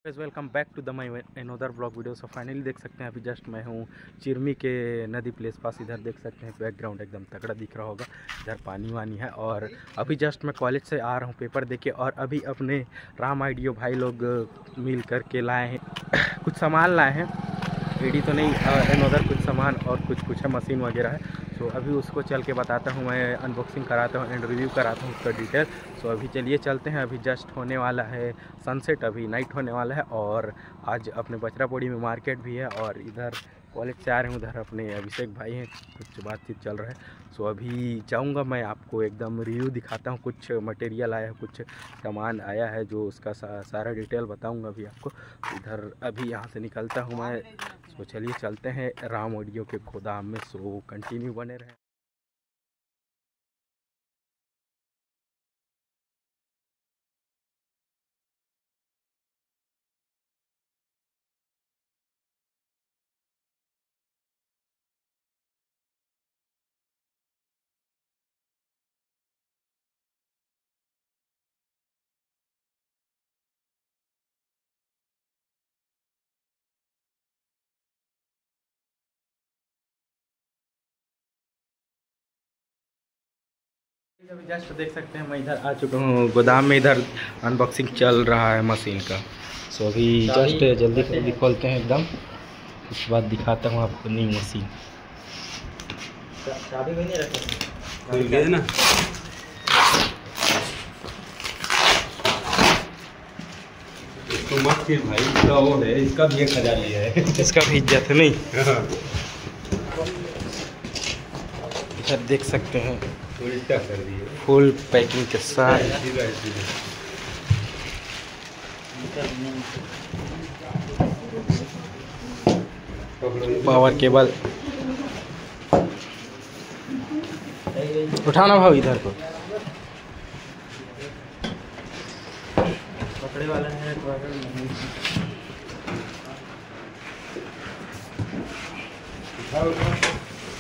Welcome back to the my another blog video. So finally देख सकते हैं अभी जस्ट मैं हूँ चिरमी के नदी प्लेस पास। इधर देख सकते हैं बैकग्राउंड एकदम तगड़ा दिख रहा होगा। इधर पानी वानी है और अभी जस्ट मैं कॉलेज से आ रहा हूँ पेपर देके। और अभी अपने राम आइडियो भाई लोग मिल करके लाए हैं कुछ सामान लाए हैं। एडी तो नहीं, अनदर कुछ सामान और कुछ है, मशीन वगैरह है। सो अभी उसको चल के बताता हूँ, मैं अनबॉक्सिंग कराता हूँ एंड रिव्यू कराता हूँ उसका डिटेल। सो अभी चलिए चलते हैं। अभी जस्ट होने वाला है सनसेट, अभी नाइट होने वाला है। और आज अपने बचरापौड़ी में मार्केट भी है और इधर कॉलेज से आ रहे हैं। उधर अपने अभिषेक भाई हैं, कुछ बातचीत चल रहा है। सो अभी जाऊंगा, मैं आपको एकदम रिव्यू दिखाता हूँ। कुछ मटेरियल आया है, कुछ सामान आया है, जो उसका सारा डिटेल बताऊंगा अभी आपको। इधर अभी यहाँ से निकलता हूँ मैं। सो चलिए चलते हैं राम ऑडियो के गोदाम में। सो कंटिन्यू बने रहें। अभी जस्ट देख सकते हैं मैं इधर आ चुका हूँ गोदाम में। इधर अनबॉक्सिंग चल रहा है मशीन का। सो अभी जस्ट जल्दी खोलते हैं एकदम, उसके बाद दिखाता हूँ आपको नई मशीन। चाबी भी नहीं रखा ना। तो मत फिर भाई, इसका वो है, इसका भी 1000 लिया है। इसका भी इज्जत है नहीं। इधर देख सकते हैं फुल पैकिंग के साथ पावर केबल। उठाना भाव इधर को पकड़े वाला है।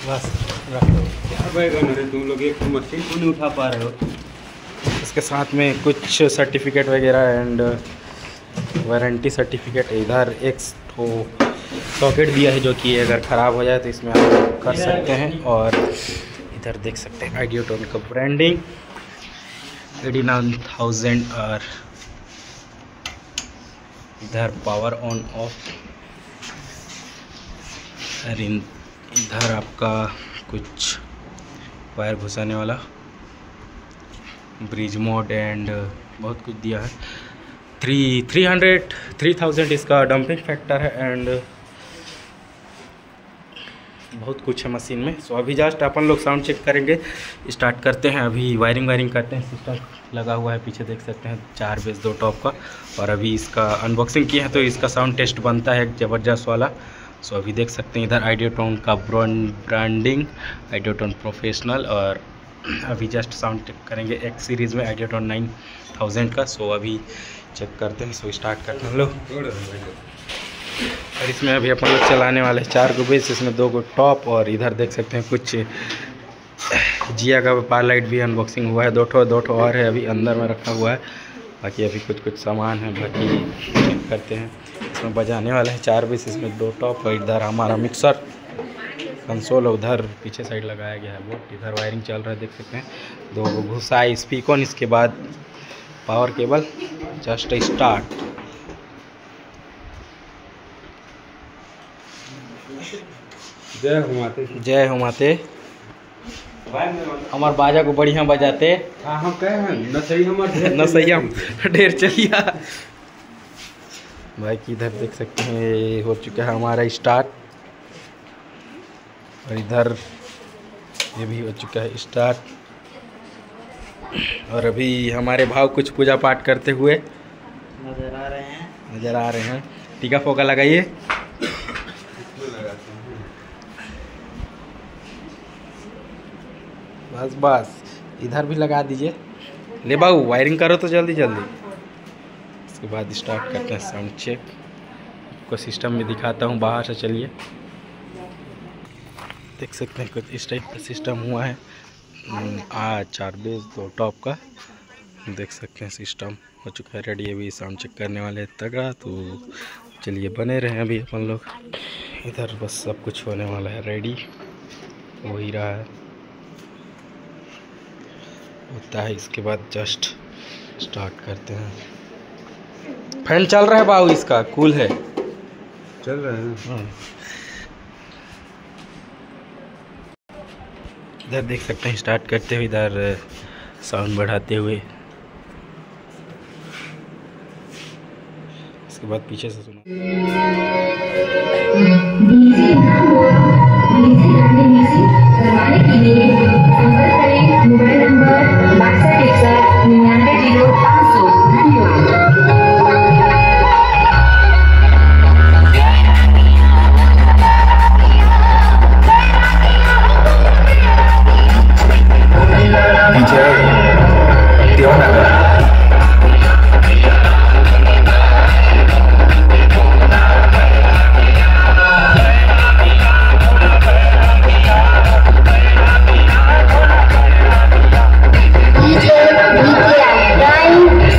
बस रख दो। क्या बैगन है तुम लोग, एक मशीन क्यों नहीं उठा पा रहे हो। इसके साथ में कुछ सर्टिफिकेट वगैरह एंड वारंटी सर्टिफिकेट। इधर एक सॉकेट दिया है, जो कि अगर ख़राब हो जाए तो इसमें हम कर सकते हैं। और इधर देख सकते हैं आइडियोटोन का ब्रांडिंग 89,000। और इधर पावर ऑन ऑफ। और इधर आपका कुछ वायर घुसाने वाला ब्रिज मोड एंड बहुत कुछ दिया है। 3,000 इसका डंपिंग फैक्टर है एंड बहुत कुछ है मशीन में। सो अभी जस्ट अपन लोग साउंड चेक करेंगे, स्टार्ट करते हैं। अभी वायरिंग करते हैं। सिस्टम लगा हुआ है पीछे, देख सकते हैं 4 बेस 2 टॉप का। और अभी इसका अनबॉक्सिंग किया है तो इसका साउंड टेस्ट बनता है ज़बरदस्त वाला। सो अभी देख सकते हैं इधर आइडियोटोन का ब्रांडिंग आइडियोटोन प्रोफेशनल। और अभी जस्ट साउंड चेक करेंगे एक सीरीज़ में आइडियोटोन 9000 का। सो अभी चेक करते हैं। सो स्टार्ट करते हैं लोग। और इसमें अभी अपन लोग चलाने वाले हैं 4 गो बेस, इसमें 2 गो टॉप। और इधर देख सकते हैं कुछ जिया का पावर लाइट भी अनबॉक्सिंग हुआ है। 2 ठो और है अभी अंदर में रखा हुआ है। बाकी अभी कुछ सामान है, बाकी चेक करते हैं। इसमें बजाने वाला है 4 बेस, इसमें 2 टॉप। और इधर हमारा मिक्सर कंसोल उधर पीछे साइड लगाया गया है वो। इधर वायरिंग चल रहा है, देख सकते हैं 2 घुसा स्पीकर। इसके बाद पावर केबल। Just start. जय हो माते। हमार बाजा को बढ़िया बजाते। हम कहे नसैया ढेर चलिया भाई की। इधर देख सकते हैं हो चुका है हमारा स्टार्ट। और इधर ये भी हो चुका है स्टार्ट। और अभी हमारे भाव कुछ पूजा पाठ करते हुए नज़र आ रहे हैं। टीका फोका लगाइए। बस इधर भी लगा दीजिए। ले बाबू वायरिंग करो तो जल्दी। इसके बाद स्टार्ट करते हैं साउंड चेक। आपको सिस्टम में दिखाता हूँ बाहर से। चलिए देख सकते हैं कुछ इस टाइप का सिस्टम हुआ है। 4 बेस 2 टॉप का। देख सकते हैं सिस्टम हो चुका है रेडी। अभी साउंड चेक करने वाले तगड़ा, तो चलिए बने रहे अभी अपन लोग। इधर बस सब कुछ होने वाला है रेडी, हो ही रहा है, होता है। इसके बाद जस्ट स्टार्ट करते हैं। फैन चल रहा है बाबू, इसका कूल है, चल रहा है। हाँ। इधर देख सकते हैं स्टार्ट करते हुए, इधर साउंड बढ़ाते हुए, इसके बाद पीछे से सुना। Mobile number 6261990500।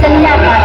धन्यवाद।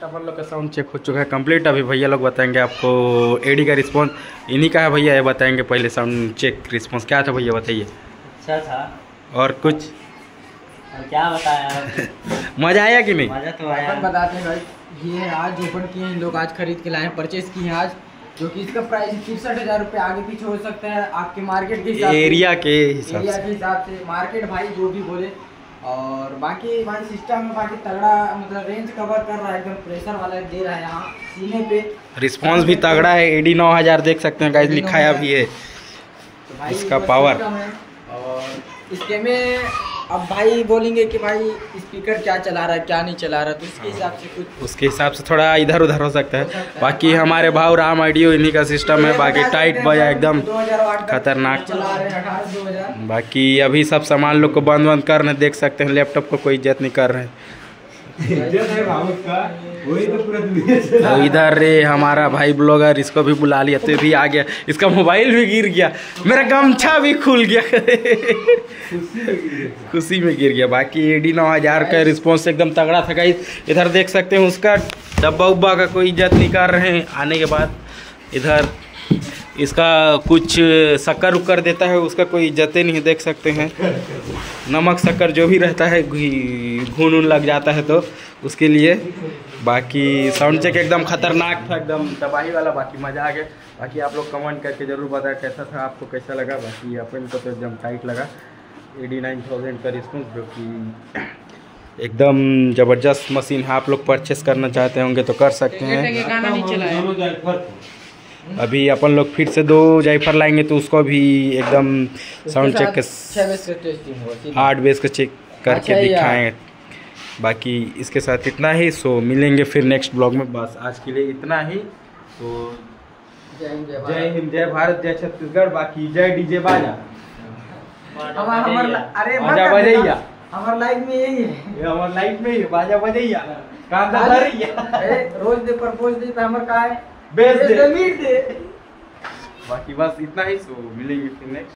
अपन लोग का साउंड चेक हो चुका है कंप्लीट। अभी भैया लोग बताएंगे आपको एडी का रिस्पांस, इन्हीं का है भैया, ये बताएंगे पहले साउंड चेक रिस्पांस क्या था भैया बताइए। अच्छा था और कुछ और क्या बताया मज़ा आया कि नहीं? मज़ा तो आया। बताते हैं भाई, ये आज ओपन किए हैं लोग, आज खरीद के लाए हैं, परचेज किए हैं आज, जो कि इसका प्राइस 63,000 रुपये आगे पीछे हो सकता है आपके मार्केट के हिसाब से, एरिया के हिसाब से मार्केट भाई जो भी बोले। और बाकी भाई सिस्टम में बाकी तगड़ा, मतलब रेंज कवर कर रहा है, एकदम प्रेशर वाला दे रहा है यहाँ सीने पे। रिस्पांस भी तगड़ा है। AD 9000 देख सकते हैं गाइस, लिखाया भी है तो भाई इसका वो पावर। सिस्टम है। और इसके में अब भाई बोलेंगे कि भाई स्पीकर क्या चला रहा है क्या नहीं चला रहा, तो उसके हिसाब से कुछ उसके हिसाब से थोड़ा इधर उधर हो सकता है। बाकी हमारे भाव राम ऑडियो इन्हीं का सिस्टम है। बाकी टाइट बजा एकदम 2008 तक खतरनाक। चला रहे हैं, 18-2000। बाकी अभी सब सामान लोग को बंद कर रहे हैं, देख सकते हैं। लैपटॉप को कोई इज्जत नहीं कर रहे हैं। इज्जत है भाव का, वही तो पूरा दुनिया से। तो इधर रे हमारा भाई ब्लॉगर, इसको भी बुला लिया तो भी आ गया। इसका मोबाइल भी गिर गया, मेरा गमछा भी खुल गया खुशी में गिर गया। बाकी AD 9000 का रिस्पॉन्स एकदम तगड़ा था गाइस। इधर देख सकते हैं उसका डब्बा उब्बा का कोई इज्जत नहीं कर रहे हैं। आने के बाद इधर इसका कुछ शक्कर उक्कर देता है, उसका कोई इज्जत नहीं है, देख सकते हैं। नमक शक्कर जो भी रहता है घून उन लग जाता है तो उसके लिए। बाकी साउंड चेक एकदम खतरनाक था, एकदम तबाही वाला। बाकी मज़ा आ गया। बाकी आप लोग कमेंट करके ज़रूर बताएं कैसा था, आपको कैसा लगा। बाकी अपन को तो एकदम टाइट लगा। AD 9000 का रिस्पॉन्स जो कि एकदम ज़बरदस्त मशीन है। आप लोग परचेस करना चाहते होंगे तो कर सकते हैं। गाना नहीं चला है। अभी अपन लोग फिर से 2 जायफर लाएंगे तो उसको भी एकदम साउंड चेक के 8 बेस का चेक करके दिखाएंगे। बाकी इसके साथ इतना ही। सो मिलेंगे फिर नेक्स्ट ब्लॉग में। बस आज के लिए इतना ही। तो जय हिंद, जय भारत, जय छत्तीसगढ़। बाकी जय DJ बाजा। अरे बाजा बजैया, हमारे लाइफ में यही है, ये हमारे लाइफ में ही बाजा बजैया, कांदा धरैया, रोज दे प्रपोज दे पे हमर का है बेच दे। मीट दे। बाकी बस इतना ही। सो मिलेंगे फिर नेक्स्ट।